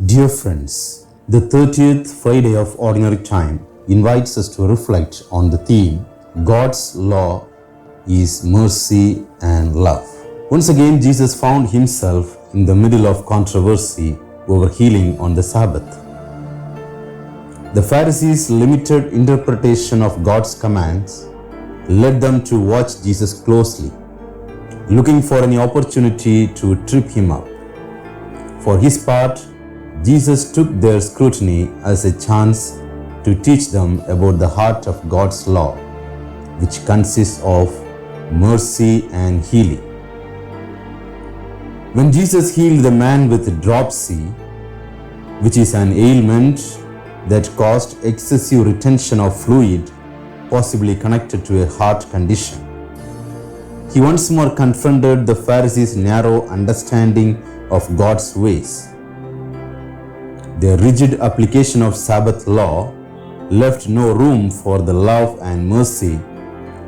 Dear friends, the 30th Friday of Ordinary Time invites us to reflect on the theme, God's law is mercy and love. Once again, Jesus found himself in the middle of controversy over healing on the Sabbath. The Pharisees' limited interpretation of God's commands led them to watch Jesus closely, looking for any opportunity to trip him up. For his part, Jesus took their scrutiny as a chance to teach them about the heart of God's law, which consists of mercy and healing. When Jesus healed the man with dropsy, which is an ailment that caused excessive retention of fluid, possibly connected to a heart condition, he once more confronted the Pharisees' narrow understanding of God's ways. Their rigid application of Sabbath law left no room for the love and mercy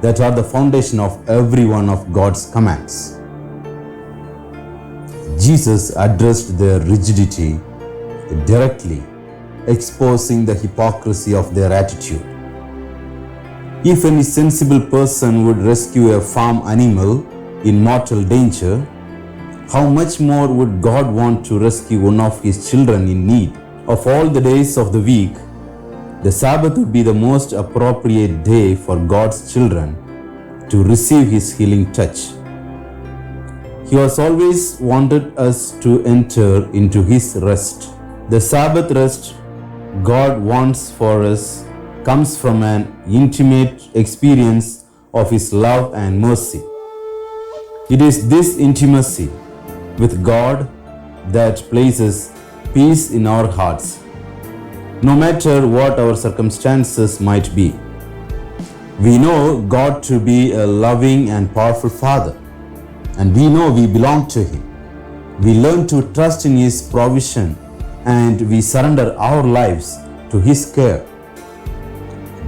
that are the foundation of every one of God's commands. Jesus addressed their rigidity directly, exposing the hypocrisy of their attitude. If any sensible person would rescue a farm animal in mortal danger, how much more would God want to rescue one of his children in need? Of all the days of the week, the Sabbath would be the most appropriate day for God's children to receive his healing touch. He has always wanted us to enter into his rest. The Sabbath rest God wants for us comes from an intimate experience of his love and mercy. It is this intimacy with God that places peace in our hearts, no matter what our circumstances might be. We know God to be a loving and powerful Father, and we know we belong to him. We learn to trust in his provision, and we surrender our lives to his care.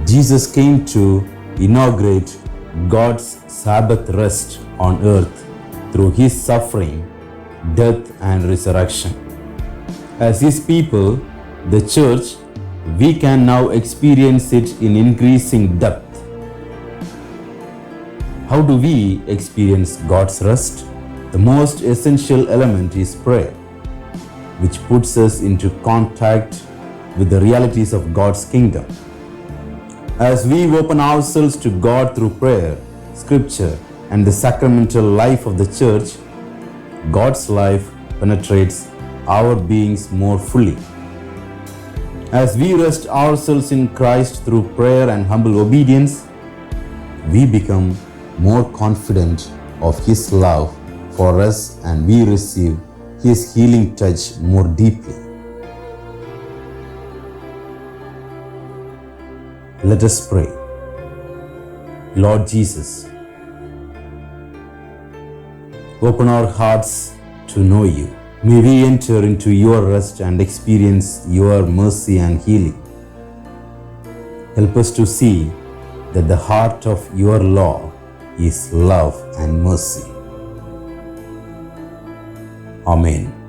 Jesus came to inaugurate God's Sabbath rest on earth through his suffering, death, and resurrection. As his people, the church, we can now experience it in increasing depth. How do we experience God's rest? The most essential element is prayer, which puts us into contact with the realities of God's kingdom. As we open ourselves to God through prayer, scripture, and the sacramental life of the church, God's life penetrates our beings more fully. As we rest ourselves in Christ through prayer and humble obedience, we become more confident of his love for us, and we receive his healing touch more deeply. Let us pray. Lord Jesus, open our hearts to know you. May we enter into your rest and experience your mercy and healing. Help us to see that the heart of your law is love and mercy. Amen.